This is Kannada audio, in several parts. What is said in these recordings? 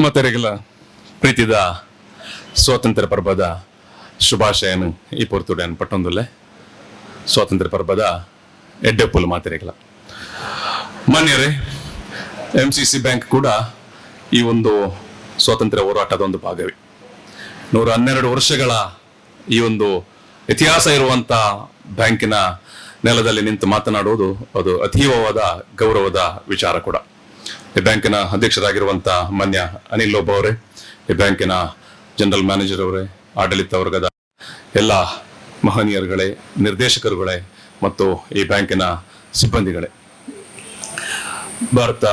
ಮತ್ತೆರೆಗಳ ಪ್ರೀತಿದ ಸ್ವಾತಂತ್ರ್ಯ ಪರ್ವದ ಶುಭಾಶಯನು ಈ ಪೊರ್ತುಡನ್ ಪಟ್ಟೊಂದುಲ್ಲೆ ಸ್ವಾತಂತ್ರ್ಯ ಪರ್ವದ ಎಡ್ಡೆಪ್ಪುಲು ಮಾತೆರೆಗಳ ಮಾನ್ಯರೇ, MCC ಬ್ಯಾಂಕ್ ಕೂಡ ಈ ಒಂದು ಸ್ವಾತಂತ್ರ್ಯ ಹೋರಾಟದ ಒಂದು ಭಾಗವೇ. 112 ವರ್ಷಗಳ ಈ ಒಂದು ಇತಿಹಾಸ ಇರುವಂತ ಬ್ಯಾಂಕಿನ ನೆಲದಲ್ಲಿ ನಿಂತು ಮಾತನಾಡುವುದು ಅದು ಅತೀವವಾದ ಗೌರವದ ವಿಚಾರ ಕೂಡ. ಈ ಬ್ಯಾಂಕಿನ ಅಧ್ಯಕ್ಷರಾಗಿರುವಂತ ಮಾನ್ಯ ಅನಿಲ್ ಲೋಬ ಅವರೇ, ಈ ಬ್ಯಾಂಕಿನ ಜನರಲ್ ಮ್ಯಾನೇಜರ್ ಅವರೇ, ಆಡಳಿತ ವರ್ಗದ ಎಲ್ಲ ಮಹನೀಯರುಗಳೇ, ನಿರ್ದೇಶಕರುಗಳೇ ಮತ್ತು ಈ ಬ್ಯಾಂಕಿನ ಸಿಬ್ಬಂದಿಗಳೇ, ಭಾರತ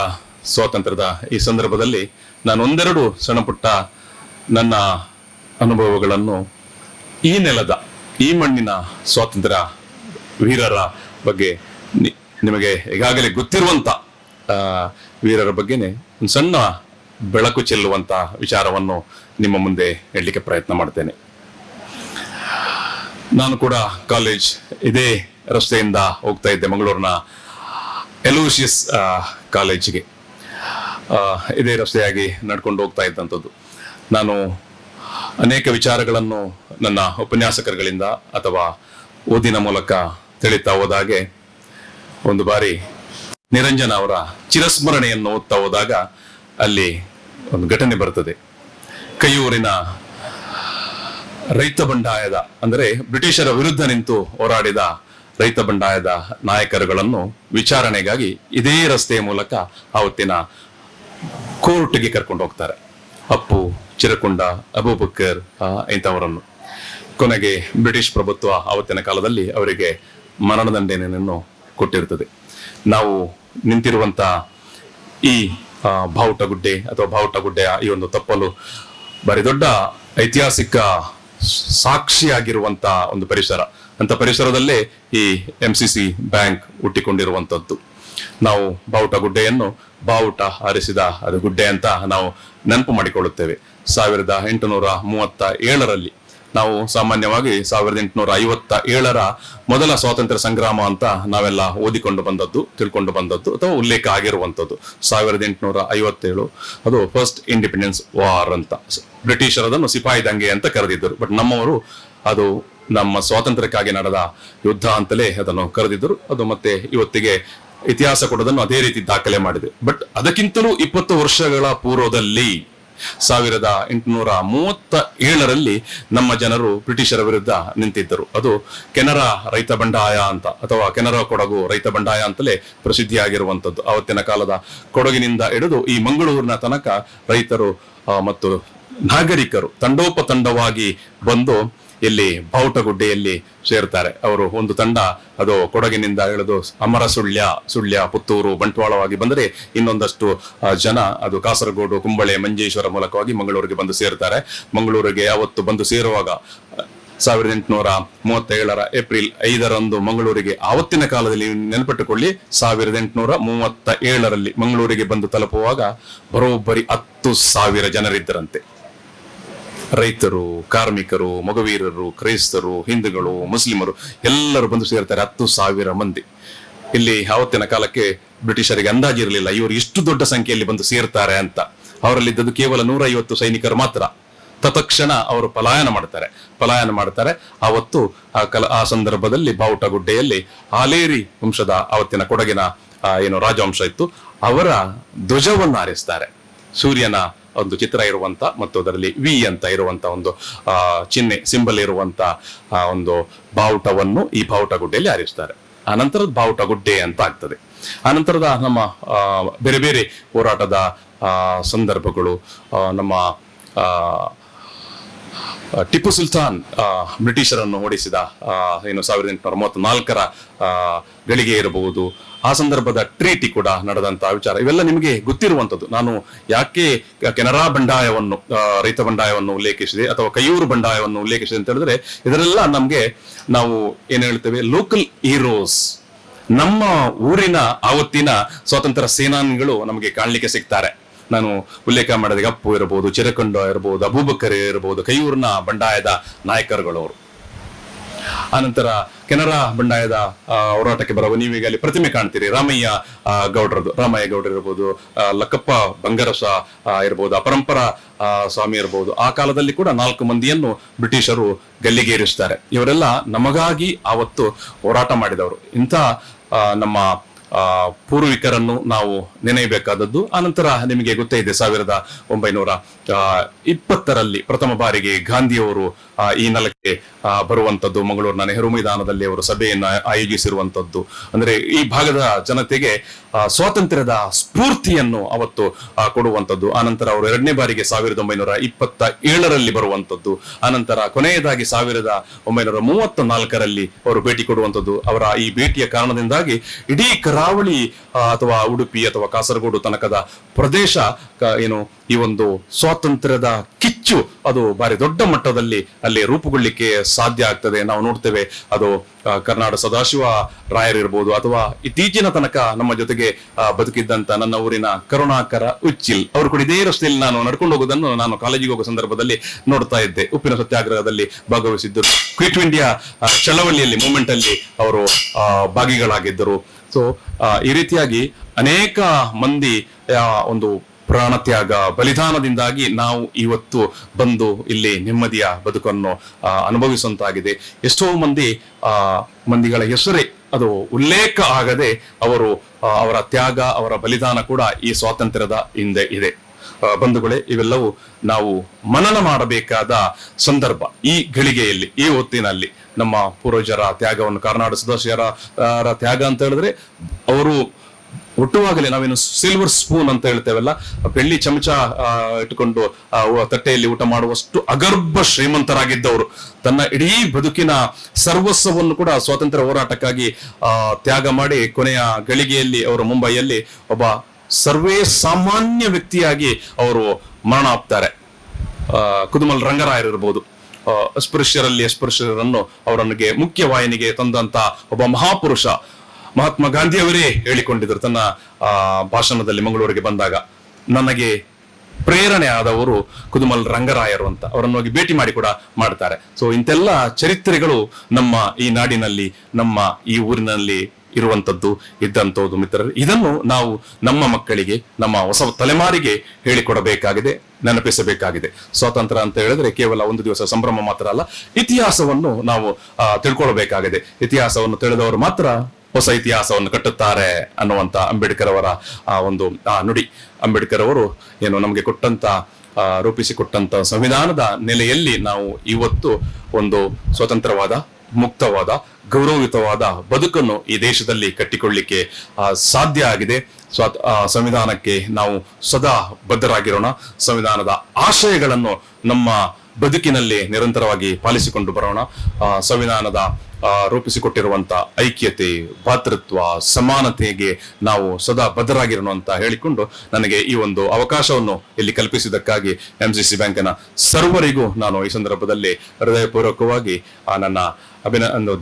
ಸ್ವಾತಂತ್ರ್ಯದ ಈ ಸಂದರ್ಭದಲ್ಲಿ ನಾನು ಒಂದೆರಡು ಸಣ್ಣ ಪುಟ್ಟ ನನ್ನ ಅನುಭವಗಳನ್ನು ಈ ನೆಲದ, ಈ ಮಣ್ಣಿನ ಸ್ವಾತಂತ್ರ್ಯ ವೀರರ ಬಗ್ಗೆ ನಿಮಗೆ ಈಗಾಗಲೇ ಗೊತ್ತಿರುವಂತ ವೀರರ ಬಗ್ಗೆನೆ ಒಂದು ಸಣ್ಣ ಬೆಳಕು ಚೆಲ್ಲುವಂತ ವಿಚಾರವನ್ನು ನಿಮ್ಮ ಮುಂದೆ ಹೇಳಲಿಕ್ಕೆ ಪ್ರಯತ್ನ ಮಾಡ್ತೇನೆ. ನಾನು ಕೂಡ ಕಾಲೇಜ್ ಇದೇ ರಸ್ತೆಯಿಂದ ಹೋಗ್ತಾ ಇದ್ದೆ, ಮಂಗಳೂರಿನ ಎಲೋಸಿಯಸ್ ಕಾಲೇಜಿಗೆ. ಇದೇ ರಸ್ತೆಯಾಗಿ ನಡ್ಕೊಂಡು ಹೋಗ್ತಾ ಇದ್ದಂಥದ್ದು. ನಾನು ಅನೇಕ ವಿಚಾರಗಳನ್ನು ನನ್ನ ಉಪನ್ಯಾಸಕರುಗಳಿಂದ ಅಥವಾ ಓದಿನ ಮೂಲಕ ತಿಳಿತಾ ಹೋದಾಗೆ, ಒಂದು ಬಾರಿ ನಿರಂಜನ ಅವರ ಚಿರಸ್ಮರಣೆಯನ್ನು ಓದ್ತಾ ಹೋದಾಗ ಅಲ್ಲಿ ಒಂದು ಘಟನೆ ಬರ್ತದೆ. ಕೈಯೂರಿನ ರೈತ ಬಂಡಾಯದ, ಅಂದರೆ ಬ್ರಿಟಿಷರ ವಿರುದ್ಧ ನಿಂತು ಹೋರಾಡಿದ ರೈತ ಬಂಡಾಯದ ನಾಯಕರುಗಳನ್ನು ವಿಚಾರಣೆಗಾಗಿ ಇದೇ ರಸ್ತೆಯ ಮೂಲಕ ಆವತ್ತಿನ ಕೋರ್ಟ್ಗೆ ಕರ್ಕೊಂಡು ಹೋಗ್ತಾರೆ. ಅಪ್ಪು, ಚಿರಕೊಂಡ, ಅಬೂಬಕ್ಕರ್ ಇಂಥವರನ್ನು. ಕೊನೆಗೆ ಬ್ರಿಟಿಷ್ ಪ್ರಭುತ್ವ ಆವತ್ತಿನ ಕಾಲದಲ್ಲಿ ಅವರಿಗೆ ಮರಣದಂಡನೆಯನ್ನು ಕೊಟ್ಟಿರುತ್ತದೆ. ನಾವು ನಿಂತಿರುವಂತ ಈ ಬಾವುಟಗುಡ್ಡೆ ಅಥವಾ ಬಾವುಟಗುಡ್ಡೆಯ ಈ ಒಂದು ತಪ್ಪಲು ಬರೀ ದೊಡ್ಡ ಐತಿಹಾಸಿಕ ಸಾಕ್ಷಿಯಾಗಿರುವಂತ ಒಂದು ಪರಿಸರ. ಅಂತ ಪರಿಸರದಲ್ಲೇ ಈ MCC ಬ್ಯಾಂಕ್ ಹುಟ್ಟಿಕೊಂಡಿರುವಂತದ್ದು. ನಾವು ಬಾವುಟಗುಡ್ಡೆಯನ್ನು ಬಾವುಟ ಹಾರಿಸಿದ ಅದು ಗುಡ್ಡೆ ಅಂತ ನಾವು ನೆನಪು ಮಾಡಿಕೊಳ್ಳುತ್ತೇವೆ. 1837ರಲ್ಲಿ ನಾವು ಸಾಮಾನ್ಯವಾಗಿ 1857ರ ಮೊದಲ ಸ್ವಾತಂತ್ರ್ಯ ಸಂಗ್ರಾಮ ಅಂತ ನಾವೆಲ್ಲ ಓದಿಕೊಂಡು ಬಂದದ್ದು, ತಿಳ್ಕೊಂಡು ಬಂದದ್ದು ಅಥವಾ ಉಲ್ಲೇಖ ಆಗಿರುವಂಥದ್ದು. 1857 ಅದು ಫಸ್ಟ್ ಇಂಡಿಪೆಂಡೆನ್ಸ್ ವಾರ್ ಅಂತ, ಬ್ರಿಟಿಷರದನ್ನು ಸಿಪಾಯಿ ದಂಗೆ ಅಂತ ಕರೆದಿದ್ದರು. ಬಟ್ ನಮ್ಮವರು ಅದು ನಮ್ಮ ಸ್ವಾತಂತ್ರ್ಯಕ್ಕಾಗಿ ನಡೆದ ಯುದ್ಧ ಅಂತಲೇ ಅದನ್ನು ಕರೆದಿದ್ದರು. ಅದು ಮತ್ತೆ ಇವತ್ತಿಗೆ ಇತಿಹಾಸ ಕೊಡೋದನ್ನು ಅದೇ ರೀತಿ ದಾಖಲೆ ಮಾಡಿದೆ. ಬಟ್ ಅದಕ್ಕಿಂತಲೂ 20 ವರ್ಷಗಳ ಪೂರ್ವದಲ್ಲಿ 1837ರಲ್ಲಿ ನಮ್ಮ ಜನರು ಬ್ರಿಟಿಷರ ವಿರುದ್ಧ ನಿಂತಿದ್ದರು. ಅದು ಕೆನರಾ ರೈತ ಬಂಡಾಯ ಅಂತ ಅಥವಾ ಕೆನರಾ ಕೊಡಗು ರೈತ ಬಂಡಾಯ ಅಂತಲೇ ಪ್ರಸಿದ್ಧಿಯಾಗಿರುವಂಥದ್ದು. ಆವತ್ತಿನ ಕಾಲದ ಕೊಡಗಿನಿಂದ ಹಿಡಿದು ಈ ಮಂಗಳೂರಿನ ತನಕ ರೈತರು ಮತ್ತು ನಾಗರಿಕರು ತಂಡೋಪತಂಡವಾಗಿ ಬಂದು ಇಲ್ಲಿ ಬಾವುಟಗುಡ್ಡೆಯಲ್ಲಿ ಸೇರ್ತಾರೆ. ಅವರು ಒಂದು ತಂಡ ಅದು ಕೊಡಗಿನಿಂದ ಇಳಿದು ಅಮರ ಸುಳ್ಯ, ಪುತ್ತೂರು, ಬಂಟ್ವಾಳವಾಗಿ ಬಂದರೆ ಇನ್ನೊಂದಷ್ಟು ಜನ ಅದು ಕಾಸರಗೋಡು, ಕುಂಬಳೆ, ಮಂಜೇಶ್ವರ ಮೂಲಕವಾಗಿ ಮಂಗಳೂರಿಗೆ ಬಂದು ಸೇರ್ತಾರೆ. ಮಂಗಳೂರಿಗೆ ಅವತ್ತು ಬಂದು ಸೇರುವಾಗ 1837 ಏಪ್ರಿಲ್ 5ರಂದು ಮಂಗಳೂರಿಗೆ, ಆವತ್ತಿನ ಕಾಲದಲ್ಲಿ ನೆನಪಿಟ್ಟುಕೊಳ್ಳಿ, 1837ರಲ್ಲಿ ಮಂಗಳೂರಿಗೆ ಬಂದು ತಲುಪುವಾಗ ಬರೋಬ್ಬರಿ 10,000 ಜನರಿದ್ದರಂತೆ. ರೈತರು, ಕಾರ್ಮಿಕರು, ಮಗುವೀರರು, ಕ್ರೈಸ್ತರು, ಹಿಂದೂಗಳು, ಮುಸ್ಲಿಮರು ಎಲ್ಲರೂ ಬಂದು ಸೇರ್ತಾರೆ. 10,000 ಮಂದಿ. ಇಲ್ಲಿ ಆವತ್ತಿನ ಕಾಲಕ್ಕೆ ಬ್ರಿಟಿಷರಿಗೆ ಅಂದಾಜಿರಲಿಲ್ಲ ಇವರು ಇಷ್ಟು ದೊಡ್ಡ ಸಂಖ್ಯೆಯಲ್ಲಿ ಬಂದು ಸೇರ್ತಾರೆ ಅಂತ. ಅವರಲ್ಲಿದ್ದದ್ದು ಕೇವಲ 150 ಸೈನಿಕರು ಮಾತ್ರ. ತತ್ಕ್ಷಣ ಅವರು ಪಲಾಯನ ಮಾಡ್ತಾರೆ. ಆವತ್ತು ಆ ಸಂದರ್ಭದಲ್ಲಿ ಬಾವುಟಗುಡ್ಡೆಯಲ್ಲಿ ಆಲೇರಿ ವಂಶದ ಆವತ್ತಿನ ಕೊಡಗಿನ ಏನು ರಾಜವಂಶ ಇತ್ತು, ಅವರ ಧ್ವಜವನ್ನು ಹಾರಿಸ್ತಾರೆ. ಸೂರ್ಯನ ಒಂದು ಚಿತ್ರ ಇರುವಂತ ಮತ್ತು ಅದರಲ್ಲಿ V ಅಂತ ಇರುವಂತ ಒಂದು ಚಿಹ್ನೆ, ಸಿಂಬಲ್ ಇರುವಂತ ಒಂದು ಬಾವುಟವನ್ನು ಈ ಬಾವುಟಗುಡ್ಡೆಯಲ್ಲಿ ಹಾರಿಸ್ತಾರೆ. ಆ ನಂತರದ ಬಾವುಟಗುಡ್ಡೆ ಅಂತ ಆಗ್ತದೆ. ಆ ನಂತರದ ನಮ್ಮ ಬೇರೆ ಬೇರೆ ಹೋರಾಟದ ಸಂದರ್ಭಗಳು, ನಮ್ಮ ಟಿಪ್ಪು ಸುಲ್ತಾನ್ ಬ್ರಿಟಿಷರನ್ನು ಓಡಿಸಿದ ಏನು 1834ರ ಗಳಿಗೆ ಇರಬಹುದು, ಆ ಸಂದರ್ಭದ ಟ್ರೀಟಿ ಕೂಡ ನಡೆದಂತಹ ವಿಚಾರ, ಇವೆಲ್ಲ ನಿಮಗೆ ಗೊತ್ತಿರುವಂತದ್ದು. ನಾನು ಯಾಕೆ ಕೆನರಾ ಬಂಡಾಯವನ್ನು, ರೈತ ಬಂಡಾಯವನ್ನು ಉಲ್ಲೇಖಿಸಿದೆ ಅಥವಾ ಕೈಯೂರು ಬಂಡಾಯವನ್ನು ಉಲ್ಲೇಖಿಸಿದೆ ಅಂತ ಹೇಳಿದ್ರೆ, ಇದರೆಲ್ಲ ನಮ್ಗೆ ನಾವು ಏನ್ ಹೇಳ್ತೇವೆ, ಲೋಕಲ್ ಹೀರೋಸ್, ನಮ್ಮ ಊರಿನ ಆವತ್ತಿನ ಸ್ವಾತಂತ್ರ್ಯ ಸೇನಾನಿಗಳು ನಮಗೆ ಕಾಣಲಿಕ್ಕೆ ಸಿಗ್ತಾರೆ. ನಾನು ಉಲ್ಲೇಖ ಮಾಡಿದಾಗ ಅಪ್ಪು ಇರಬಹುದು, ಚಿರಕೊಂಡ ಇರಬಹುದು, ಅಬೂಬಕ್ಕರ್ ಇರಬಹುದು, ಕೈಯೂರಿನ ಬಂಡಾಯದ ನಾಯಕರುಗಳವರು. ಆನಂತರ ಕೆನರಾ ಬಂಡಾಯದ ಹೋರಾಟಕ್ಕೆ ಬರುವ ನೀವೀಗ ಅಲ್ಲಿ ಪ್ರತಿಮೆ ಕಾಣ್ತೀರಿ, ರಾಮಯ್ಯ ಗೌಡರು ಇರ್ಬೋದು, ಲಕ್ಕಪ್ಪ ಬಂಗರಸ ಇರ್ಬೋದು, ಅಪರಂಪರ ಸ್ವಾಮಿ ಇರ್ಬೋದು. ಆ ಕಾಲದಲ್ಲಿ ಕೂಡ 4 ಮಂದಿಯನ್ನು ಬ್ರಿಟಿಷರು ಗಲ್ಲಿಗೇರಿಸ್ತಾರೆ. ಇವರೆಲ್ಲ ನಮಗಾಗಿ ಆವತ್ತು ಹೋರಾಟ ಮಾಡಿದವರು. ಇಂಥ ನಮ್ಮ ಪೂರ್ವಿಕರನ್ನು ನಾವು ನೆನೆಯಬೇಕಾದದ್ದು. ಆನಂತರ ನಿಮಗೆ ಗೊತ್ತೇ ಇದೆ, 1920ರಲ್ಲಿ ಪ್ರಥಮ ಬಾರಿಗೆ ಗಾಂಧಿಯವರು ಈ ನೆಲಕ್ಕೆ ಬರುವಂತದ್ದು, ಮಂಗಳೂರಿನ ನೆಹರು ಮೈದಾನದಲ್ಲಿ ಅವರು ಸಭೆಯನ್ನ ಆಯೋಜಿಸಿರುವಂತದ್ದು. ಅಂದ್ರೆ ಈ ಭಾಗದ ಜನತೆಗೆ ಸ್ವಾತಂತ್ರ್ಯದ ಸ್ಫೂರ್ತಿಯನ್ನು ಅವತ್ತು ಕೊಡುವಂತದ್ದು. ಆನಂತರ ಅವರು 2ನೇ ಬಾರಿಗೆ 1927ರಲ್ಲಿ ಬರುವಂತದ್ದು. ಆನಂತರ ಕೊನೆಯದಾಗಿ 1934ರಲ್ಲಿ ಅವರು ಭೇಟಿ ಕೊಡುವಂತದ್ದು. ಅವರ ಈ ಭೇಟಿಯ ಕಾರಣದಿಂದಾಗಿ ಇಡೀ ಕರಾವಳಿ ಅಥವಾ ಉಡುಪಿ ಅಥವಾ ಕಾಸರಗೋಡು ತನಕದ ಪ್ರದೇಶ ಏನು ಈ ಒಂದು ಸ್ವಾತಂತ್ರ್ಯದ ಕಿಚ್ಚು ಅದು ಬಾರಿ ದೊಡ್ಡ ಮಟ್ಟದಲ್ಲಿ ಅಲ್ಲಿ ರೂಪುಗೊಳ್ಳಿಕ್ಕೆ ಸಾಧ್ಯ ಆಗ್ತದೆ. ನಾವು ನೋಡ್ತೇವೆ, ಅದು ಕರ್ನಾಟಕ ಸದಾಶಿವ ರಾಯರಿರ್ಬೋದು, ಅಥವಾ ಇತ್ತೀಚಿನ ತನಕ ನಮ್ಮ ಜೊತೆಗೆ ಬದುಕಿದ್ದಂತ ನನ್ನ ಊರಿನ ಕರುಣಾಕರ ಉಚ್ಚಿಲ್ ಅವರು ಕೂಡ ಇದೇ ರಸ್ತೆಯಲ್ಲಿ ನಾನು ನಡ್ಕೊಂಡು ಹೋಗೋದನ್ನು ನಾನು ಕಾಲೇಜಿಗೆ ಹೋಗೋ ಸಂದರ್ಭದಲ್ಲಿ ನೋಡ್ತಾ ಇದ್ದೆ. ಉಪ್ಪಿನ ಸತ್ಯಾಗ್ರಹದಲ್ಲಿ ಭಾಗವಹಿಸಿದ್ದರು, ಕ್ವಿಟ್ ಇಂಡಿಯಾ ಚಳವಳಿಯಲ್ಲಿ ಮೂವ್ಮೆಂಟ್ ಅಲ್ಲಿ ಅವರು ಭಾಗಿಗಳಾಗಿದ್ದರು. ಸೊ ಈ ರೀತಿಯಾಗಿ ಅನೇಕ ಮಂದಿ ಒಂದು ಪ್ರಾಣತ್ಯಾಗ ಬಲಿದಾನದಿಂದಾಗಿ ನಾವು ಇವತ್ತು ಬಂದು ಇಲ್ಲಿ ನೆಮ್ಮದಿಯ ಬದುಕನ್ನು ಅನುಭವಿಸುವಂತಾಗಿದೆ. ಎಷ್ಟೋ ಮಂದಿಗಳ ಹೆಸರೇ ಅದು ಉಲ್ಲೇಖ ಆಗದೆ ಅವರ ತ್ಯಾಗ, ಅವರ ಬಲಿದಾನ ಕೂಡ ಈ ಸ್ವಾತಂತ್ರ್ಯದ ಹಿಂದೆ ಇದೆ. ಬಂಧುಗಳೇ, ಇವೆಲ್ಲವೂ ನಾವು ಮನನ ಮಾಡಬೇಕಾದ ಸಂದರ್ಭ. ಈ ಗಳಿಗೆಯಲ್ಲಿ, ಈ ಹೊತ್ತಿನಲ್ಲಿ ನಮ್ಮ ಪೂರ್ವಜರ ತ್ಯಾಗವನ್ನು, ಕರ್ನಾಟಕ ಸದಸ್ಯರ ತ್ಯಾಗ ಅಂತ ಹೇಳಿದ್ರೆ, ಅವರು ಹುಟ್ಟುವಾಗಲೇ ನಾವೇನು ಸಿಲ್ವರ್ ಸ್ಪೂನ್ ಅಂತ ಹೇಳ್ತೇವಲ್ಲ, ಬೆಳ್ಳಿ ಚಮಚ ಇಟ್ಟುಕೊಂಡು ತಟ್ಟೆಯಲ್ಲಿ ಊಟ ಮಾಡುವಷ್ಟು ಅಗರ್ಭ ಶ್ರೀಮಂತರಾಗಿದ್ದವರು. ತನ್ನ ಇಡೀ ಬದುಕಿನ ಸರ್ವಸ್ವವನ್ನು ಕೂಡ ಸ್ವಾತಂತ್ರ್ಯ ಹೋರಾಟಕ್ಕಾಗಿ ತ್ಯಾಗ ಮಾಡಿ ಕೊನೆಯ ಗಳಿಗೆಯಲ್ಲಿ ಅವರು ಮುಂಬೈಯಲ್ಲಿ ಒಬ್ಬ ಸರ್ವೇ ಸಾಮಾನ್ಯ ವ್ಯಕ್ತಿಯಾಗಿ ಅವರು ಮರಣ ಆಗ್ತಾರೆ. ಕುದುಮಲ್ ರಂಗರಾಯರಿರ್ಬೋದು, ಅಸ್ಪೃಶ್ಯರನ್ನು ಅವರನ್ನಿಗೆ ಮುಖ್ಯವಾಹಿನಿಗೆ ತಂದಂತ ಒಬ್ಬ ಮಹಾಪುರುಷ. ಮಹಾತ್ಮ ಗಾಂಧಿಯವರೇ ಹೇಳಿಕೊಂಡಿದ್ರು ತನ್ನ ಭಾಷಣದಲ್ಲಿ ಮಂಗಳೂರಿಗೆ ಬಂದಾಗ, ನನಗೆ ಪ್ರೇರಣೆ ಆದವರು ಕುದುಮಲ್ ರಂಗರಾಯರು ಅಂತ. ಅವರನ್ನು ಹೋಗಿ ಭೇಟಿ ಮಾಡಿ ಕೂಡ ಮಾಡ್ತಾರೆ. ಸೊ ಇಂತೆಲ್ಲ ಚರಿತ್ರೆಗಳು ನಮ್ಮ ಈ ನಾಡಿನಲ್ಲಿ, ನಮ್ಮ ಈ ಊರಿನಲ್ಲಿ ಇರುವಂತದ್ದು, ಇದ್ದಂಥದ್ದು ಮಿತ್ರರು. ಇದನ್ನು ನಾವು ನಮ್ಮ ಮಕ್ಕಳಿಗೆ, ನಮ್ಮ ಹೊಸ ತಲೆಮಾರಿಗೆ ಹೇಳಿಕೊಡಬೇಕಾಗಿದೆ, ನೆನಪಿಸಬೇಕಾಗಿದೆ. ಸ್ವಾತಂತ್ರ್ಯ ಅಂತ ಹೇಳಿದ್ರೆ ಕೇವಲ ಒಂದು ದಿವಸ ಸಂಭ್ರಮ ಮಾತ್ರ ಅಲ್ಲ, ಇತಿಹಾಸವನ್ನು ನಾವು ತಿಳ್ಕೊಳ್ಬೇಕಾಗಿದೆ. ಇತಿಹಾಸವನ್ನು ತಿಳಿದವರು ಮಾತ್ರ ಹೊಸ ಇತಿಹಾಸವನ್ನು ಕಟ್ಟುತ್ತಾರೆ ಅನ್ನುವಂತ ಅಂಬೇಡ್ಕರ್ ಅವರ ಒಂದು ನುಡಿ. ಅಂಬೇಡ್ಕರ್ ಅವರು ಏನು ನಮಗೆ ರೂಪಿಸಿಕೊಟ್ಟಂತ ಸಂವಿಧಾನದ ನೆಲೆಯಲ್ಲಿ ನಾವು ಇವತ್ತು ಒಂದು ಸ್ವತಂತ್ರವಾದ, ಮುಕ್ತವಾದ, ಗೌರವಯುತವಾದ ಬದುಕನ್ನು ಈ ದೇಶದಲ್ಲಿ ಕಟ್ಟಿಕೊಳ್ಳಿಕ್ಕೆ ಸಾಧ್ಯ ಆಗಿದೆ. ಸಂವಿಧಾನಕ್ಕೆ ನಾವು ಸದಾ ಬದ್ಧರಾಗಿರೋಣ. ಸಂವಿಧಾನದ ಆಶಯಗಳನ್ನು ನಮ್ಮ ಬದುಕಿನಲ್ಲಿ ನಿರಂತರವಾಗಿ ಪಾಲಿಸಿಕೊಂಡು ಬರೋಣ. ಸಂವಿಧಾನದ ರೂಪಿಸಿಕೊಟ್ಟಿರುವಂತ ಐಕ್ಯತೆ, ಭಾತೃತ್ವ, ಸಮಾನತೆಗೆ ನಾವು ಸದಾ ಬದ್ಧರಾಗಿರೋಣ ಅಂತ ಹೇಳಿಕೊಂಡು ನನಗೆ ಈ ಒಂದು ಅವಕಾಶವನ್ನು ಇಲ್ಲಿ ಕಲ್ಪಿಸಿದ್ದಕ್ಕಾಗಿ MCC ಬ್ಯಾಂಕಿನ ಸರ್ವರಿಗೂ ನಾನು ಈ ಸಂದರ್ಭದಲ್ಲಿ ಹೃದಯಪೂರ್ವಕವಾಗಿ ನನ್ನ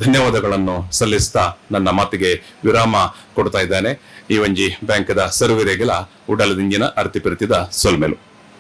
ಧನ್ಯವಾದಗಳನ್ನು ಸಲ್ಲಿಸ್ತಾ ನನ್ನ ಮಾತಿಗೆ ವಿರಾಮ ಕೊಡ್ತಾ ಇದ್ದೇನೆ. ಈ ಒಂಜಿ ಬ್ಯಾಂಕದ ಸರ್ವರಿಗೆಲ ಉಡಲದಿಂಜಿನ ಅರ್ತಿ ಪ್ರತಿದ ಸೊಲ್ಮೆಲು.